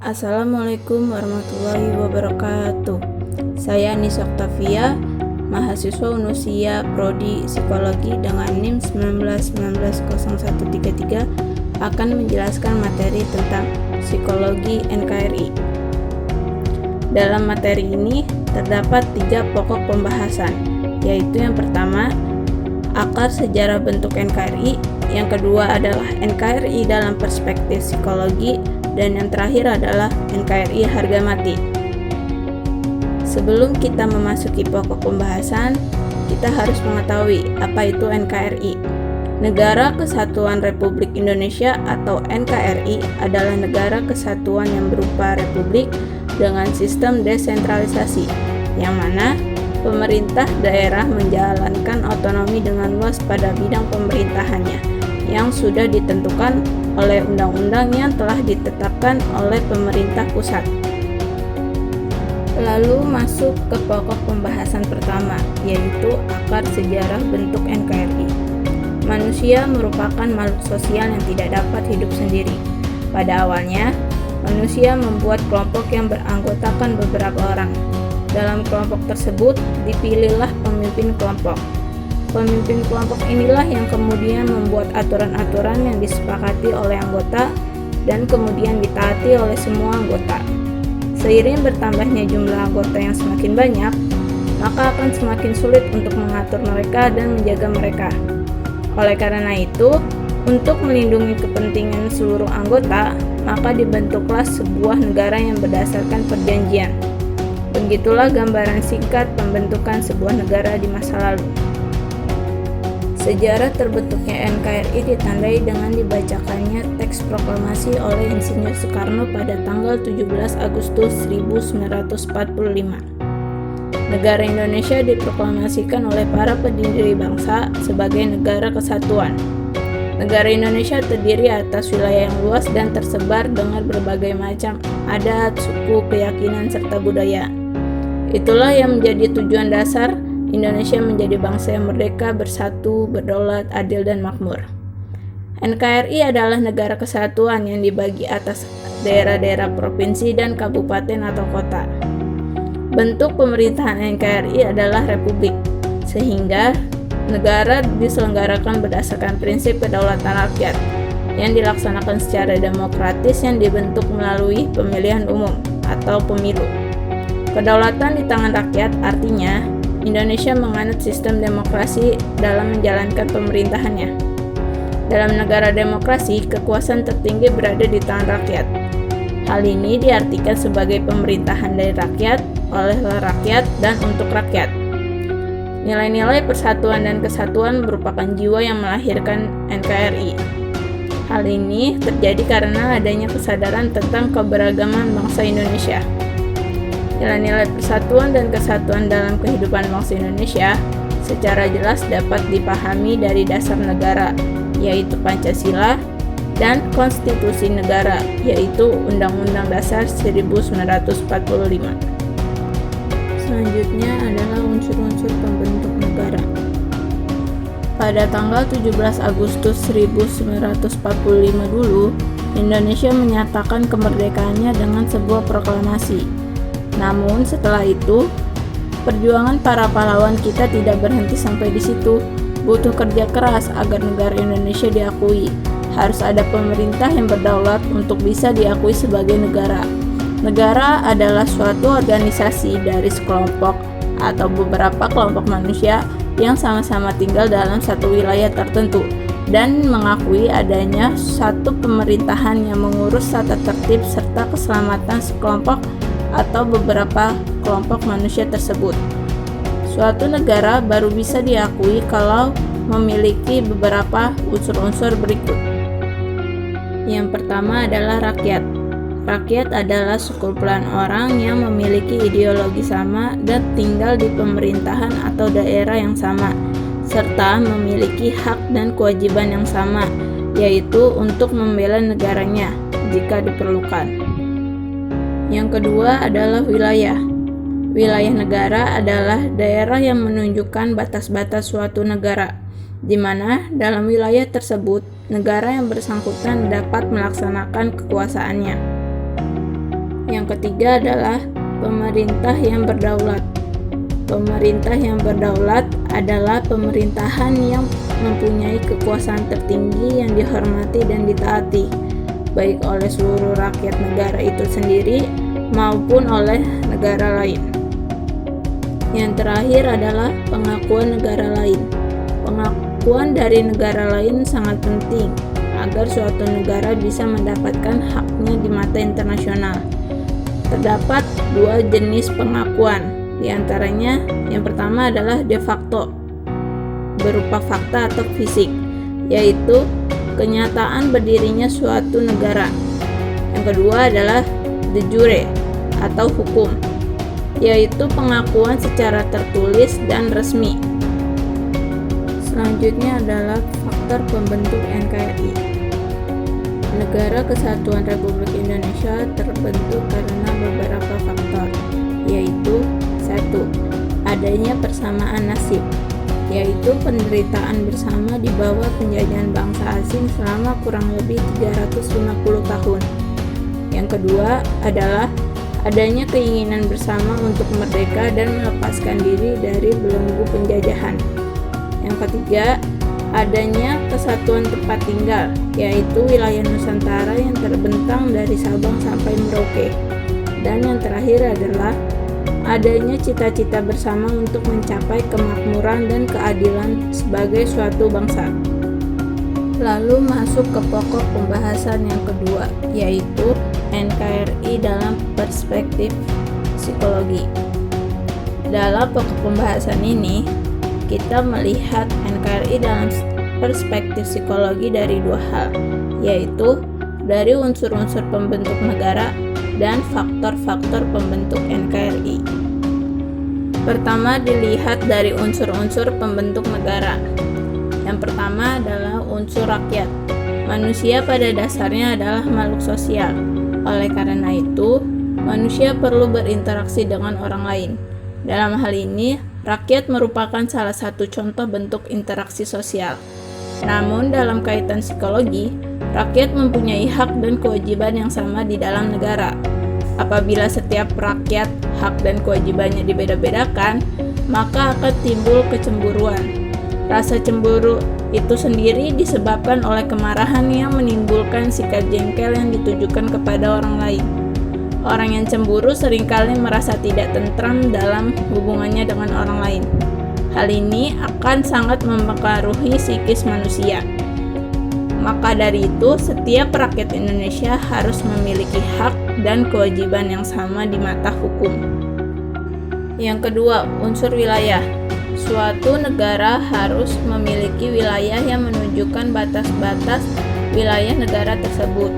Assalamualaikum warahmatullahi wabarakatuh. Saya Nisa Oktavia, mahasiswa Unusia Prodi Psikologi dengan NIM 19190133 akan menjelaskan materi tentang psikologi NKRI. Dalam materi ini terdapat 3 pokok pembahasan, yaitu yang pertama, akar sejarah bentuk NKRI, yang kedua adalah NKRI dalam perspektif psikologi, dan yang terakhir adalah NKRI harga mati. Sebelum kita memasuki pokok pembahasan, kita harus mengetahui apa itu NKRI. Negara Kesatuan Republik Indonesia atau NKRI adalah negara kesatuan yang berupa republik dengan sistem desentralisasi, yang mana pemerintah daerah menjalankan otonomi dengan luas pada bidang pemerintahannya yang sudah ditentukan oleh undang-undang yang telah ditetapkan oleh pemerintah pusat. Lalu masuk ke pokok pembahasan pertama, yaitu akar sejarah bentuk NKRI. Manusia merupakan makhluk sosial yang tidak dapat hidup sendiri. Pada awalnya, manusia membuat kelompok yang beranggotakan beberapa orang. Dalam kelompok tersebut, dipilihlah pemimpin kelompok. Pemimpin kelompok inilah yang kemudian membuat aturan-aturan yang disepakati oleh anggota dan kemudian ditaati oleh semua anggota. Seiring bertambahnya jumlah anggota yang semakin banyak, maka akan semakin sulit untuk mengatur mereka dan menjaga mereka. Oleh karena itu, untuk melindungi kepentingan seluruh anggota, maka dibentuklah sebuah negara yang berdasarkan perjanjian. Begitulah gambaran singkat pembentukan sebuah negara di masa lalu. Sejarah terbentuknya NKRI ditandai dengan dibacakannya teks proklamasi oleh Insinyur Soekarno pada tanggal 17 Agustus 1945. Negara Indonesia diproklamasikan oleh para pendiri bangsa sebagai negara kesatuan. Negara Indonesia terdiri atas wilayah yang luas dan tersebar dengan berbagai macam adat, suku, keyakinan, serta budaya. Itulah yang menjadi tujuan dasar Indonesia menjadi bangsa yang merdeka, bersatu, berdaulat, adil, dan makmur. NKRI adalah negara kesatuan yang dibagi atas daerah-daerah provinsi dan kabupaten atau kota. Bentuk pemerintahan NKRI adalah republik, sehingga negara diselenggarakan berdasarkan prinsip kedaulatan rakyat yang dilaksanakan secara demokratis yang dibentuk melalui pemilihan umum atau pemilu. Kedaulatan di tangan rakyat artinya Indonesia menganut sistem demokrasi dalam menjalankan pemerintahannya. Dalam negara demokrasi, kekuasaan tertinggi berada di tangan rakyat. Hal ini diartikan sebagai pemerintahan dari rakyat, oleh rakyat, dan untuk rakyat. Nilai-nilai persatuan dan kesatuan merupakan jiwa yang melahirkan NKRI. Hal ini terjadi karena adanya kesadaran tentang keberagaman bangsa Indonesia. Nilai-nilai persatuan dan kesatuan dalam kehidupan bangsa Indonesia secara jelas dapat dipahami dari dasar negara, yaitu Pancasila, dan konstitusi negara, yaitu Undang-Undang Dasar 1945. Selanjutnya adalah unsur-unsur pembentuk negara. Pada tanggal 17 Agustus 1945 dulu, Indonesia menyatakan kemerdekaannya dengan sebuah proklamasi. Namun setelah itu, perjuangan para pahlawan kita tidak berhenti sampai di situ. Butuh kerja keras agar negara Indonesia diakui. Harus ada pemerintah yang berdaulat untuk bisa diakui sebagai negara. Negara adalah suatu organisasi dari sekelompok atau beberapa kelompok manusia yang sama-sama tinggal dalam satu wilayah tertentu dan mengakui adanya satu pemerintahan yang mengurus tata tertib serta keselamatan sekelompok atau beberapa kelompok manusia tersebut. Suatu negara baru bisa diakui kalau memiliki beberapa unsur-unsur berikut. Yang pertama adalah rakyat. Rakyat adalah sekumpulan orang yang memiliki ideologi sama dan tinggal di pemerintahan atau daerah yang sama, serta memiliki hak dan kewajiban yang sama, yaitu untuk membela negaranya jika diperlukan. Yang kedua adalah wilayah. Wilayah negara adalah daerah yang menunjukkan batas-batas suatu negara, di mana dalam wilayah tersebut negara yang bersangkutan dapat melaksanakan kekuasaannya. Yang ketiga adalah pemerintah yang berdaulat. Pemerintah yang berdaulat adalah pemerintahan yang mempunyai kekuasaan tertinggi yang dihormati dan ditaati, baik oleh seluruh rakyat negara itu sendiri maupun oleh negara lain. Yang terakhir adalah pengakuan negara lain. Pengakuan dari negara lain sangat penting agar suatu negara bisa mendapatkan haknya di mata internasional. Terdapat dua jenis pengakuan. Di antaranya, yang pertama adalah de facto, berupa fakta atau fisik, yaitu kenyataan berdirinya suatu negara. Yang kedua adalah de jure atau hukum, yaitu pengakuan secara tertulis dan resmi. Selanjutnya adalah faktor pembentuk NKRI. Negara Kesatuan Republik Indonesia terbentuk karena beberapa faktor, yaitu 1. Adanya persamaan nasib, yaitu penderitaan bersama di bawah penjajahan bangsa asing selama kurang lebih 350 tahun. Yang kedua adalah adanya keinginan bersama untuk merdeka dan melepaskan diri dari belenggu penjajahan. Yang ketiga, adanya kesatuan tempat tinggal, yaitu wilayah Nusantara yang terbentang dari Sabang sampai Merauke. Dan yang terakhir adalah adanya cita-cita bersama untuk mencapai kemakmuran dan keadilan sebagai suatu bangsa. Lalu masuk ke pokok pembahasan yang kedua, yaitu NKRI dalam perspektif psikologi. Dalam pokok pembahasan ini, kita melihat NKRI dalam perspektif psikologi dari dua hal, yaitu dari unsur-unsur pembentuk negara dan faktor-faktor pembentuk NKRI. Pertama, dilihat dari unsur-unsur pembentuk negara. Yang pertama adalah unsur rakyat. Manusia pada dasarnya adalah makhluk sosial. Oleh karena itu, manusia perlu berinteraksi dengan orang lain. Dalam hal ini, rakyat merupakan salah satu contoh bentuk interaksi sosial. Namun, dalam kaitan psikologi, rakyat mempunyai hak dan kewajiban yang sama di dalam negara. Apabila setiap rakyat hak dan kewajibannya dibeda-bedakan, maka akan timbul kecemburuan. Rasa cemburu itu sendiri disebabkan oleh kemarahan yang menimbulkan sikap jengkel yang ditujukan kepada orang lain. Orang yang cemburu seringkali merasa tidak tentram dalam hubungannya dengan orang lain. Hal ini akan sangat mempengaruhi psikis manusia. Maka dari itu, setiap rakyat Indonesia harus memiliki hak dan kewajiban yang sama di mata hukum. Yang kedua, unsur wilayah. Suatu negara harus memiliki wilayah yang menunjukkan batas-batas wilayah negara tersebut.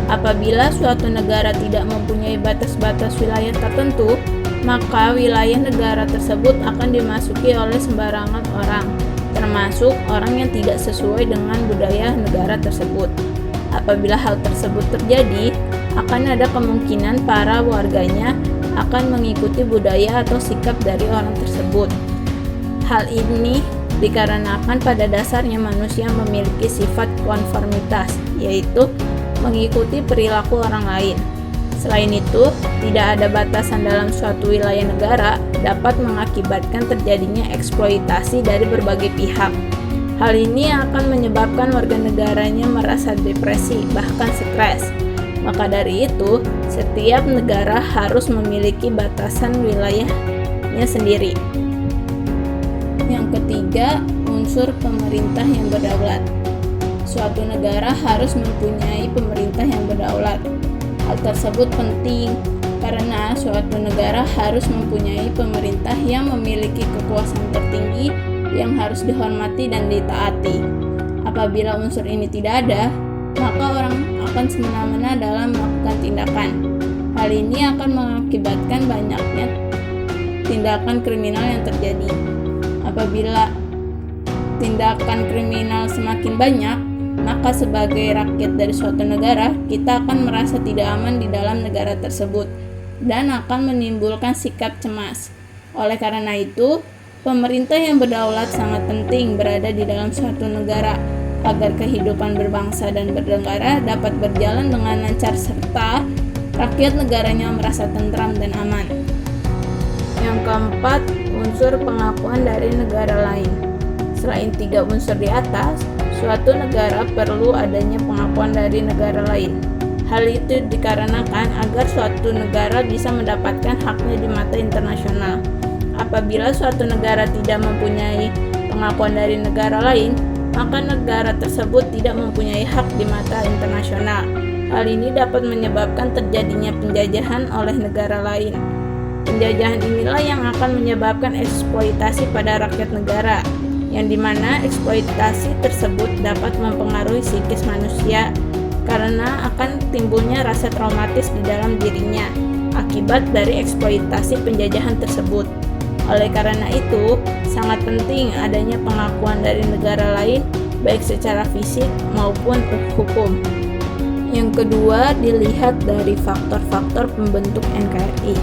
Apabila suatu negara tidak mempunyai batas-batas wilayah tertentu, maka wilayah negara tersebut akan dimasuki oleh sembarangan orang, termasuk orang yang tidak sesuai dengan budaya negara tersebut. Apabila hal tersebut terjadi, akan ada kemungkinan para warganya akan mengikuti budaya atau sikap dari orang tersebut. Hal ini dikarenakan pada dasarnya manusia memiliki sifat konformitas, yaitu mengikuti perilaku orang lain. Selain itu, tidak ada batasan dalam suatu wilayah negara dapat mengakibatkan terjadinya eksploitasi dari berbagai pihak. Hal ini akan menyebabkan warga negaranya merasa depresi, bahkan stres. Maka dari itu, setiap negara harus memiliki batasan wilayahnya sendiri. Yang ketiga, unsur pemerintah yang berdaulat. Suatu negara harus mempunyai pemerintah yang berdaulat. Hal tersebut penting karena suatu negara harus mempunyai pemerintah yang memiliki kekuasaan tertinggi yang harus dihormati dan ditaati. Apabila unsur ini tidak ada, maka orang akan semena-mena dalam melakukan tindakan. Hal ini akan mengakibatkan banyaknya tindakan kriminal yang terjadi. Apabila tindakan kriminal semakin banyak, maka sebagai rakyat dari suatu negara, kita akan merasa tidak aman di dalam negara tersebut dan akan menimbulkan sikap cemas. Oleh karena itu, pemerintah yang berdaulat sangat penting berada di dalam suatu negara agar kehidupan berbangsa dan bernegara dapat berjalan dengan lancar serta rakyat negaranya merasa tentram dan aman. Yang keempat, unsur pengakuan dari negara lain. Selain 3 unsur di atas, suatu negara perlu adanya pengakuan dari negara lain. Hal itu dikarenakan agar suatu negara bisa mendapatkan haknya di mata internasional. Apabila suatu negara tidak mempunyai pengakuan dari negara lain, maka negara tersebut tidak mempunyai hak di mata internasional. Hal ini dapat menyebabkan terjadinya penjajahan oleh negara lain. Penjajahan inilah yang akan menyebabkan eksploitasi pada rakyat negara, yang dimana eksploitasi tersebut dapat mempengaruhi psikis manusia karena akan timbulnya rasa traumatis di dalam dirinya akibat dari eksploitasi penjajahan tersebut. Oleh karena itu, sangat penting adanya pengakuan dari negara lain baik secara fisik maupun hukum. Yang kedua, dilihat dari faktor-faktor pembentuk NKRI.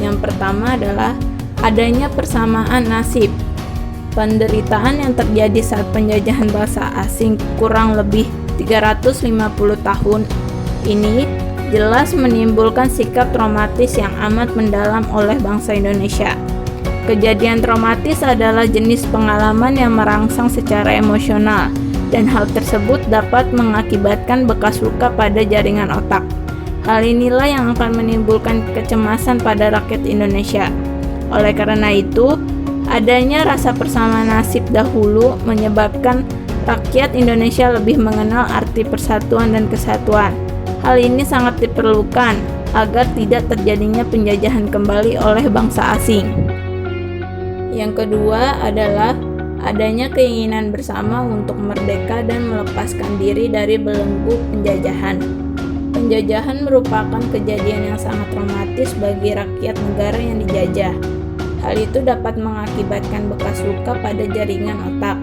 Yang pertama adalah adanya persamaan nasib. Penderitaan yang terjadi saat penjajahan bangsa asing kurang lebih 350 tahun ini jelas menimbulkan sikap traumatis yang amat mendalam oleh bangsa Indonesia. Kejadian traumatis adalah jenis pengalaman yang merangsang secara emosional, dan hal tersebut dapat mengakibatkan bekas luka pada jaringan otak. Hal inilah yang akan menimbulkan kecemasan pada rakyat Indonesia. Oleh karena itu, adanya rasa persamaan nasib dahulu menyebabkan rakyat Indonesia lebih mengenal arti persatuan dan kesatuan. Hal ini sangat diperlukan agar tidak terjadinya penjajahan kembali oleh bangsa asing. Yang kedua adalah adanya keinginan bersama untuk merdeka dan melepaskan diri dari belenggu penjajahan. Penjajahan merupakan kejadian yang sangat traumatis bagi rakyat negara yang dijajah. Hal itu dapat mengakibatkan bekas luka pada jaringan otak.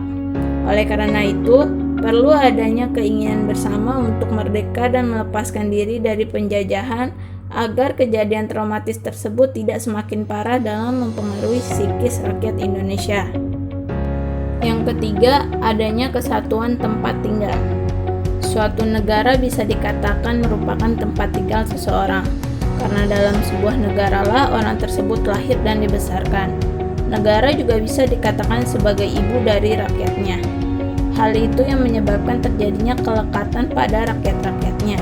Oleh karena itu, perlu adanya keinginan bersama untuk merdeka dan melepaskan diri dari penjajahan agar kejadian traumatis tersebut tidak semakin parah dalam mempengaruhi psikis rakyat Indonesia. Yang ketiga, adanya kesatuan tempat tinggal. Suatu negara bisa dikatakan merupakan tempat tinggal seseorang, karena dalam sebuah negara lah orang tersebut lahir dan dibesarkan. Negara juga bisa dikatakan sebagai ibu dari rakyatnya. Hal itu yang menyebabkan terjadinya kelekatan pada rakyat-rakyatnya.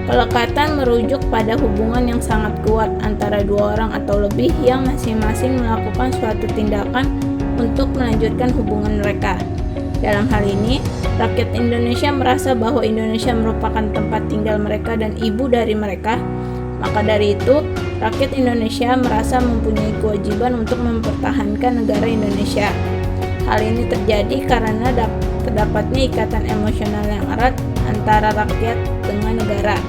Kelekatan merujuk pada hubungan yang sangat kuat antara dua orang atau lebih yang masing-masing melakukan suatu tindakan untuk melanjutkan hubungan mereka. Dalam hal ini, rakyat Indonesia merasa bahwa Indonesia merupakan tempat tinggal mereka dan ibu dari mereka. Maka dari itu, rakyat Indonesia merasa mempunyai kewajiban untuk mempertahankan negara Indonesia. Hal ini terjadi karena terdapatnya ikatan emosional yang erat antara rakyat dengan negara.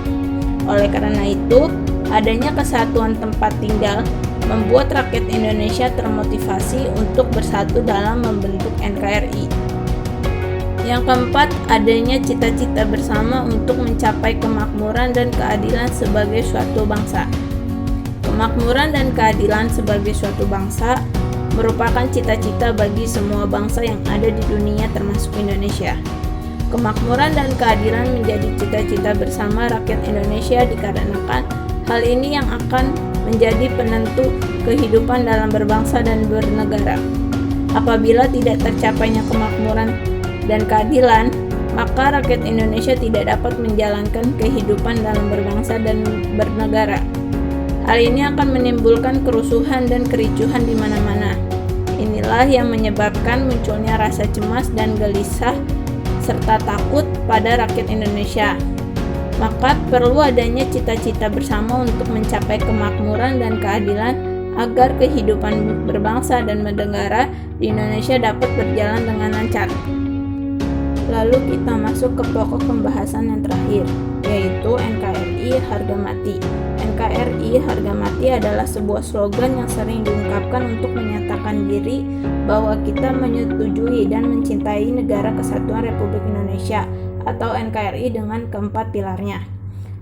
Oleh karena itu, adanya kesatuan tempat tinggal membuat rakyat Indonesia termotivasi untuk bersatu dalam membentuk NKRI. Yang keempat, adanya cita-cita bersama untuk mencapai kemakmuran dan keadilan sebagai suatu bangsa. Kemakmuran dan keadilan sebagai suatu bangsa merupakan cita-cita bagi semua bangsa yang ada di dunia termasuk Indonesia. Kemakmuran dan keadilan menjadi cita-cita bersama rakyat Indonesia dikarenakan hal ini yang akan menjadi penentu kehidupan dalam berbangsa dan bernegara. Apabila tidak tercapainya kemakmuran dan keadilan, maka rakyat Indonesia tidak dapat menjalankan kehidupan dalam berbangsa dan bernegara. Hal ini akan menimbulkan kerusuhan dan kericuhan di mana-mana. Inilah yang menyebabkan munculnya rasa cemas dan gelisah serta takut pada rakyat Indonesia. Maka perlu adanya cita-cita bersama untuk mencapai kemakmuran dan keadilan agar kehidupan berbangsa dan bernegara di Indonesia dapat berjalan dengan lancar. Lalu kita masuk ke pokok pembahasan yang terakhir, yaitu NKRI harga mati. NKRI harga mati adalah sebuah slogan yang sering diungkapkan untuk menyatakan diri bahwa kita menyetujui dan mencintai Negara Kesatuan Republik Indonesia atau NKRI dengan keempat pilarnya.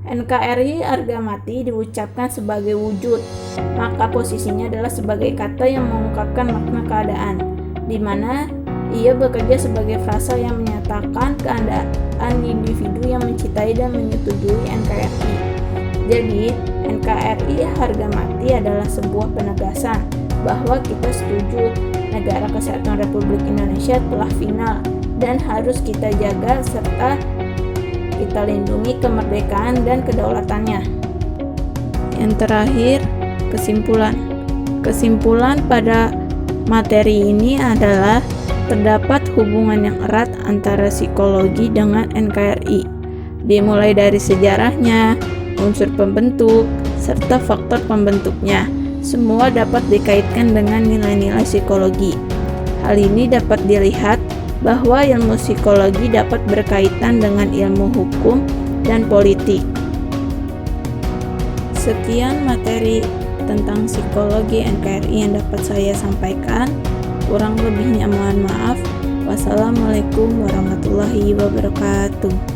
NKRI harga mati diucapkan sebagai wujud, maka posisinya adalah sebagai kata yang mengungkapkan makna keadaan, di mana ia bekerja sebagai frasa yang menyatakan keadaan individu yang mencintai dan menyetujui NKRI. Jadi, NKRI harga mati adalah sebuah penegasan bahwa kita setuju negara kesatuan Republik Indonesia telah final dan harus kita jaga serta kita lindungi kemerdekaan dan kedaulatannya. Yang terakhir, kesimpulan. Kesimpulan pada materi ini adalah terdapat hubungan yang erat antara psikologi dengan NKRI, dimulai dari sejarahnya, unsur pembentuk, serta faktor pembentuknya. Semua dapat dikaitkan dengan nilai-nilai psikologi. Hal ini dapat dilihat bahwa ilmu psikologi dapat berkaitan dengan ilmu hukum dan politik. Sekian materi tentang psikologi NKRI yang dapat saya sampaikan. Kurang lebihnya mohon maaf. Wassalamualaikum warahmatullahi wabarakatuh.